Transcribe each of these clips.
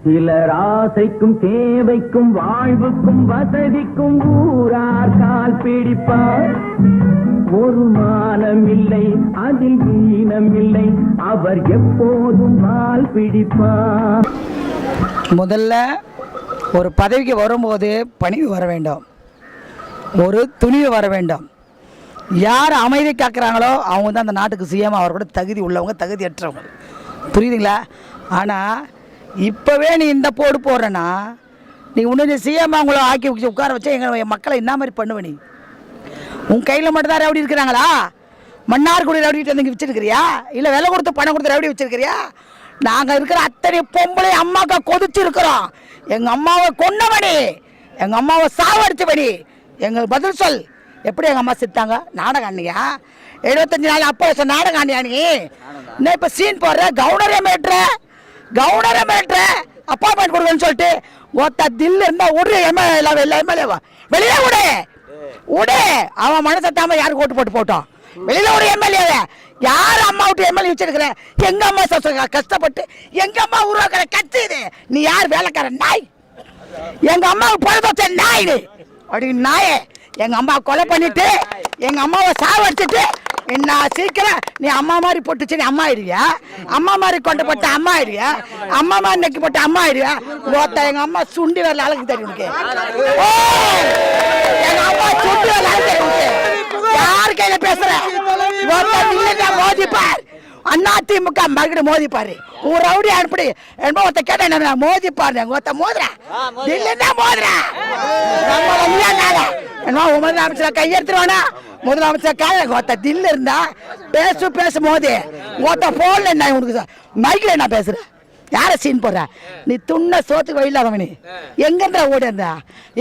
சிலர் ஆசைக்கும் தேவைக்கும் வாழ்வுக்கும் வசதிக்கும் ஊரார் கால் பிடிப்பார். ஒரு மானம் இல்லை அதில் ஈனம் இல்லை, அவர் எப்போதும் கால் பிடிப்பார். முதல்ல ஒரு பதவிக்கு வரும்போது பணிவு வர வேண்டும், ஒரு துணிவு வர வேண்டும். யார் அமைதி காக்குறாங்களோ அவங்க தான் அந்த நாட்டுக்கு சிஎம். அவர் கூட தகுதி உள்ளவங்க, தகுதியற்றவங்க. புரியுதுங்களா? ஆனால் இப்போவே நீ இந்த போடு போடுறேன்னா நீ இன்னும் சிஎம் அவங்கள ஆக்கி உட்கார வச்சா எங்கள் மக்களை என்ன மாதிரி பண்ணுவ? நீ உன் கையில் மட்டும்தான் ரவுடி இருக்கிறாங்களா? மன்னார்குடி ரவுடிட்டு வந்து வச்சுருக்கிறியா? இல்லை விலை கொடுத்து பணம் கொடுத்து ரவுடி வச்சுருக்கிறியா? நாங்கள் இருக்கிற அத்தனை பொம்பளை அம்மாக்கா கொதிச்சு இருக்கிறோம். எங்கள் அம்மாவை கொன்னபடி, எங்கள் அம்மாவை சாவடிச்சபடி எங்களுக்கு பதில் சொல். எப்படி எங்கள் அம்மா செத்தாங்க? நாடகம் ஆண்டியா? 75 நாள் அப்போ நாடகம் ஆண்டியா? நீ இன்னும் இப்போ சீன் போடுற கவுனரே மேட்ற அப்பாயின்மெண்ட் கொடுக்கணும்னு சொல்லிட்டு ஒத்த தில்லு இருந்தா விடு. எம்எல்ஏவா வெளியே விடு. அவன் மனசை தாம யாருக்கு ஓட்டு போட்டு போட்டோம். வெளியில ஒரு எம்எல்ஏவை யார் அம்மா விட்டு எம்எல்ஏ வச்சிருக்கிற? எங்க அம்மா கஷ்டப்பட்டு எங்க அம்மா உருவாக்குற கட்சி இது. நீ யார்? வேலைக்கார நாய். எங்க அம்மாவுக்கு பொழுது வச்ச நாய் அப்படி நாயே. எங்க அம்மா கொலை பண்ணிட்டு எங்க அம்மாவை சாவடிச்சுட்டு என்ன சீக்கிரம் நீ அம்மா மாதிரி போட்டுச்சு நீ அம்மா ஆயிடுவியா? அம்மா மாதிரி கொண்டு போட்ட அம்மா ஆயிடுவியா? அம்மா மாதிரி நெக்கி போட்ட அம்மா ஆயிடுவியா? ஓத்த எங்க அம்மா சுண்டி வரல அழகு தெரியும். எங்க அம்மா சுண்டி வரல அழகு தெரியும். யார் கையில பேசுற? மோதி பார். அண்ணா திமுக மறுபடியும் மோதி பாரு. ஒரு ரவுடி அனுப்பி என்ன ஒருத்த கேட்ட மோதி பாரு. ஒருத்த மோதுற தில்லுன்னா மோதுற முதலமைச்சர் கையெடுத்துருவானா? முதலமைச்சர் கால ஒருத்த தில்லு இருந்தா பேசு மோதி ஒருத்த போன்ல என்ன உனக்கு மைக்கில் என்ன பேசுற? யார சீன் போடுற? நீ துண்ண சோத்துக்கு வழியில்லாதவனி. எங்க இருந்தா ஓடி இருந்தா?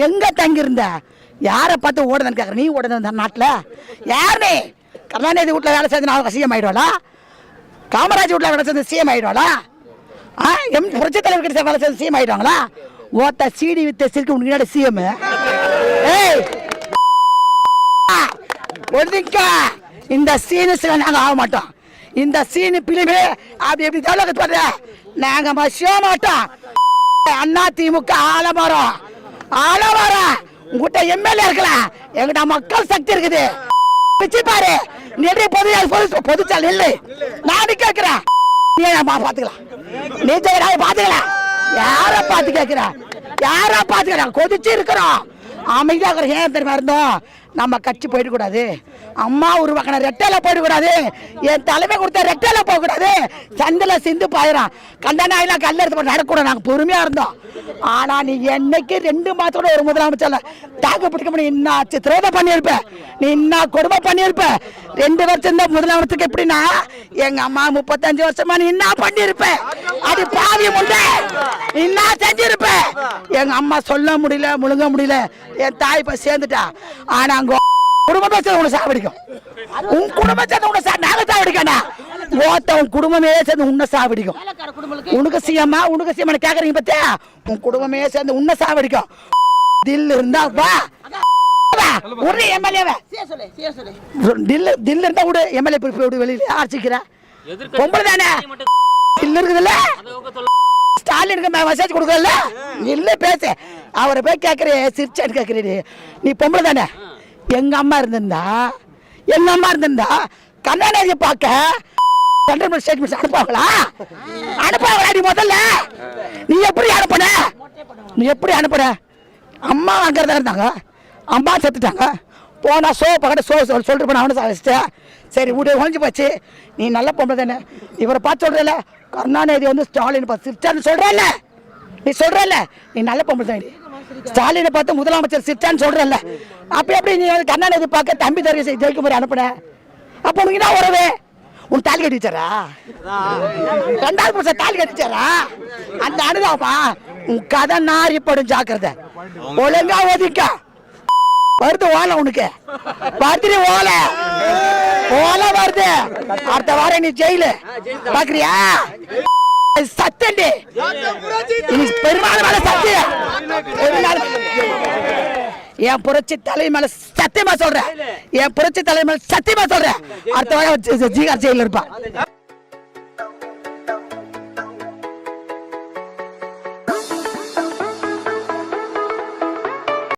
எங்க தங்கி இருந்தா? யாரை பார்த்து ஓடுதான்னு கேட்குற? நீ ஓடுத நாட்டில் யார்? நீ கருணாநிதி வீட்டில் வேலை செஞ்சு நான் சிஎம் ஆயிடுவாளா? காமராஜ் வீட்டில் வேலை செஞ்சு சிஎம் ஆயிடுவாளா? புரட்சி தலைவர் கிட்ட வேலை செஞ்சு சிஎம் ஆயிடுவாங்களா? ஓத்த சீடி வித்த சிரிக்க முன்னாடி சிஎம். இந்த சீனு நாங்க ஆக மாட்டோம். இந்த சீனு பிலிமு அப்படி எப்படி டெவலப் பண்ற நாங்க மசிய மாட்டோம். அண்ணா திமுக ஆலமரம் உங்ககிட்ட எம்எல்ஏ இருக்கலாம், எங்கிட்ட மக்கள் சக்தி இருக்குது. பாரு நிறைய பொதுச்சால் இல்லை. நானு கேட்கிறேன் நீ பாத்துக்கலாம். நீ பாத்துக்கலாம். யார பார்த்து கேட்கிற? யாரா பாத்துக்கிறேன்? கொதிச்சு இருக்கிறோம். அமைதியாக ஏன் தெரியுமா இருந்தோம்? நம்ம கட்சி போயிடக்கூடாது. அம்மா உருவாக்கின ரெட்டையில போயிடக்கூடாது. என் தலைமை கொடுத்த ரெட்டையில போகக்கூடாது. சந்தில சிந்து பாயிரம் கண்டனாயெல்லாம் கல்ல எடுத்து நடக்கூடாது. நாங்கள் பொறுமையா இருந்தோம். ஆனா நீ என்னைக்கு 2 மாசத்தோட ஒரு முதலமைச்சர் தாக்கு பிடிக்க முடியும்? இன்னாச்சு திரோதம் பண்ணியிருப்ப, நீ இன்னா கொடுமை பண்ணியிருப்ப. 2 வருஷம் தான் முதலமைச்சருக்கு. எப்படின்னா எங்க அம்மா 35 வருஷமா நீ என்ன பண்ணிருப்ப? அது பாவி முண்டை என்ன செஞ்சிருப்ப? எங்க அம்மா சொல்ல முடியல, முழுங்க முடியல. என் தாய் இப்ப சேர்ந்துட்டா. ஆனா அங்க குடும்பத்தை சேர்ந்து உன்னை சாவடிக்கும். உன் குடும்பத்தை சேர்ந்து உன்னை நாங்க சாவடிக்கா? உன் குடும்பமே சேர்ந்து உன்னை சாவடிக்கும். உனக்கு சிஎம்மா உனக்கு சிஎம் கேக்குறீங்க பத்தியா? உன் குடும்பமே சேர்ந்து உன்னை சாவடிக்கும். தில் இருந்தா வா ஒரு எம்எல்ஏ தில் இருந்தா விடு. எம்எல்ஏ போய் வெளியில ஆர்ச்சிக்கிற பொம்பளை தானே தில் இருக்குதுல்ல? ஸ்டாலினுக்கு மெசேஜ் கொடுக்கல இல்ல பேச. அவரை போய் கேட்கறே சிரிச்சான்னு கேட்கறீ. நீ பொம்பளை தானே? எங்க அம்மா இருந்திருந்தா கருணாநிதியை பார்க்க ஸ்டேட்மெண்ட் அனுப்புவாங்களா? நீ முதல்ல நீ எப்படி அனுப்புன? அம்மா அங்கதான் இருந்தாங்க, அம்மா செத்துட்டாங்க. போனா பக்கத்து சொல்லிட்டு போன அவனை சாதிச்சிட்டேன். சரி வீடு ஒழிஞ்சு போச்சு. நீ நல்ல பொம்பளை தானே? இவரை பார்த்து சொல்றல கருணாநிதி வந்து ஸ்டாலின் பார்த்து சிரிச்சான்னு சொல்றல. நீ சொல்றல நீ நல்ல பொம்பளை தான். ஸ்டாலினை பார்த்து முதலமைச்சர் சிரிச்சான்னு சொல்றல. அப்ப எப்படி நீ வந்து கருணாநிதி பார்க்க தம்பி தர ஜெயிக்க மாதிரி அனுப்புன? அப்ப உனக்கு என்ன உறவு? உன் தாலி கட்டிச்சாரா? 2வது புருஷன் தாலி கட்டிச்சாரா? அந்த அனுதாபமா உன் கதை நாரிப்படும். ஜாக்கிரதை. ஒழுங்கா ஒதுக்க வருது ஓலை. உனக்கு பத்திரி ஓலை வருது. அடுத்த வாரம் நீ ஜெயிலு பாக்குறியா? சத்தண்டி பெருமாள் மேல சத்தியம். என் புரட்சி தலை மேல சத்தியமா சொல்றேன். அடுத்த வாரம் ஜெயில இருப்பான்.